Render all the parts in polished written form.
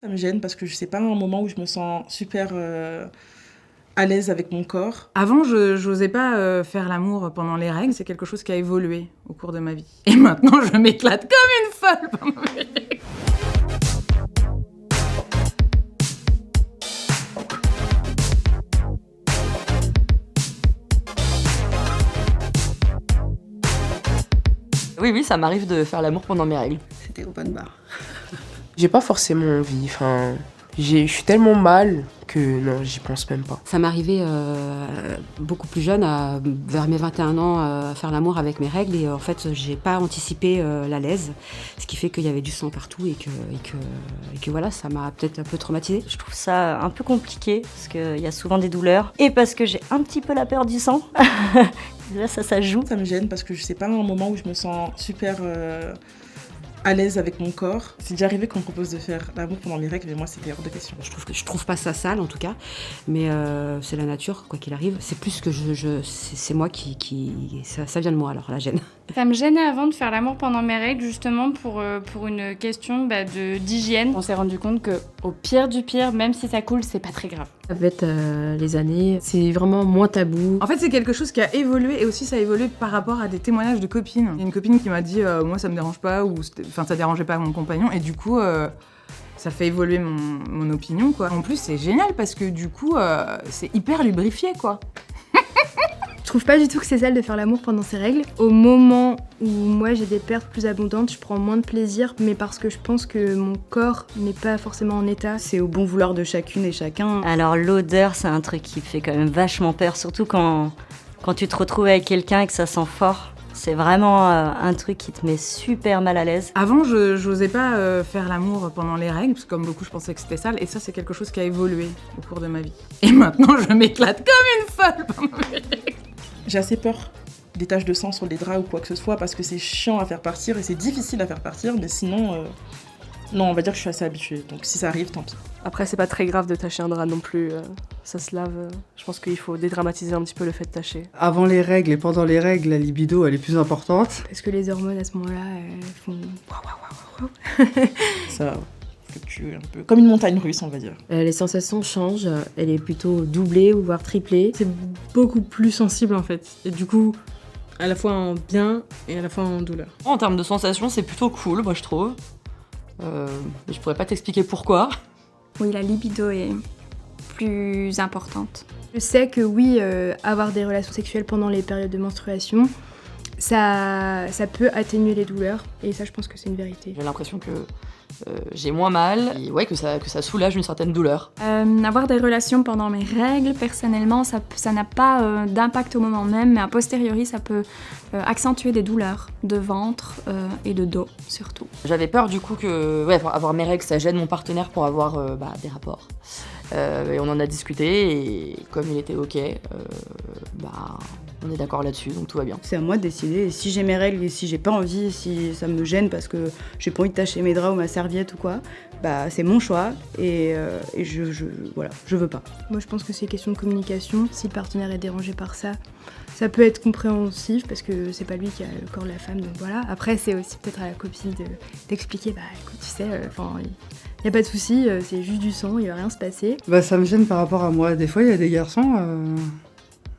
Ça me gêne parce que c'est pas un moment où je me sens super à l'aise avec mon corps. Avant, je n'osais pas faire l'amour pendant les règles. C'est quelque chose qui a évolué au cours de ma vie. Et maintenant, je m'éclate comme une folle pendant mes règles. Oui, ça m'arrive de faire l'amour pendant mes règles. C'était au bon bar. J'ai pas forcément envie, je suis tellement mal que non, j'y pense même pas. Ça m'arrivait beaucoup plus jeune, vers mes 21 ans, à faire l'amour avec mes règles et en fait j'ai pas anticipé la lèse, ce qui fait qu'il y avait du sang partout et que voilà, ça m'a peut-être un peu traumatisée. Je trouve ça un peu compliqué parce qu'il y a souvent des douleurs et parce que j'ai un petit peu la peur du sang. Là, ça joue. Ça me gêne parce que c'est pas un moment où je me sens super à l'aise avec mon corps. C'est déjà arrivé qu'on me propose de faire l'amour pendant mes règles, mais moi c'était hors de question. Je trouve pas ça sale en tout cas, mais c'est la nature, quoi qu'il arrive. C'est plus que c'est moi qui ça vient de moi alors la gêne. Ça me gênait avant de faire l'amour pendant mes règles, justement pour une question d'hygiène. On s'est rendu compte qu'au pire du pire, même si ça coule, c'est pas très grave. Avec les années, c'est vraiment moins tabou. En fait, c'est quelque chose qui a évolué et aussi ça a évolué par rapport à des témoignages de copines. Il y a une copine qui m'a dit moi ça me dérange pas ou ça dérangeait pas mon compagnon et du coup ça fait évoluer mon opinion quoi. En plus, c'est génial parce que du coup c'est hyper lubrifié quoi. Je trouve pas du tout que c'est sale de faire l'amour pendant ses règles. Au moment où moi j'ai des pertes plus abondantes, je prends moins de plaisir, mais parce que je pense que mon corps n'est pas forcément en état. C'est au bon vouloir de chacune et chacun. Alors l'odeur, c'est un truc qui fait quand même vachement peur, surtout quand tu te retrouves avec quelqu'un et que ça sent fort. C'est vraiment un truc qui te met super mal à l'aise. Avant, je n'osais pas faire l'amour pendant les règles, parce que comme beaucoup, je pensais que c'était sale. Et ça, c'est quelque chose qui a évolué au cours de ma vie. Et maintenant, je m'éclate comme une folle pendant mes règles. J'ai assez peur des taches de sang sur les draps ou quoi que ce soit parce que c'est chiant à faire partir et c'est difficile à faire partir, mais sinon, non, on va dire que je suis assez habituée. Donc si ça arrive, tant pis. Après, c'est pas très grave de tacher un drap non plus. Ça se lave. Je pense qu'il faut dédramatiser un petit peu le fait de tacher. Avant les règles et pendant les règles, la libido, elle est plus importante. Parce que les hormones, à ce moment-là, elles font... Ça fluctue un peu. Comme une montagne russe, on va dire. Les sensations changent. Elle est plutôt doublée ou voire triplée. C'est beaucoup plus sensible, en fait. Et du coup, à la fois en bien et à la fois en douleur. En termes de sensations, c'est plutôt cool, moi, je trouve. Mais je pourrais pas t'expliquer pourquoi. Oui, la libido est plus importante. Je sais que oui, avoir des relations sexuelles pendant les périodes de menstruation, ça peut atténuer les douleurs. Et ça, je pense que c'est une vérité. J'ai l'impression que j'ai moins mal et ouais, que ça soulage une certaine douleur. Avoir des relations pendant mes règles, personnellement, ça n'a pas d'impact au moment même, mais a posteriori, ça peut accentuer des douleurs de ventre et de dos, surtout. J'avais peur du coup que avoir mes règles, ça gêne mon partenaire pour avoir des rapports. Et on en a discuté et comme il était ok, on est d'accord là-dessus, donc tout va bien. C'est à moi de décider. Et si j'ai mes règles et si j'ai pas envie, et si ça me gêne parce que j'ai pas envie de tacher mes draps ou ma serviette ou quoi, c'est mon choix et je veux pas. Moi, je pense que c'est une question de communication. Si le partenaire est dérangé par ça, ça peut être compréhensif parce que c'est pas lui qui a le corps de la femme, donc voilà. Après, c'est aussi peut-être à la copine d'expliquer, écoute, tu sais, y a pas de souci, c'est juste du sang, il va rien se passer. Ça me gêne par rapport à moi. Des fois, il y a des garçons,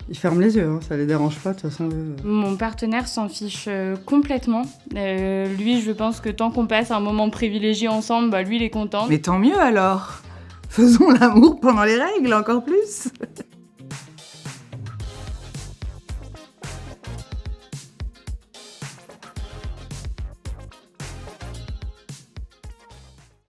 ils ferment les yeux, hein, ça les dérange pas de toute façon. Mon partenaire s'en fiche complètement. Lui, je pense que tant qu'on passe un moment privilégié ensemble, lui, il est content. Mais tant mieux alors. Faisons l'amour pendant les règles, encore plus.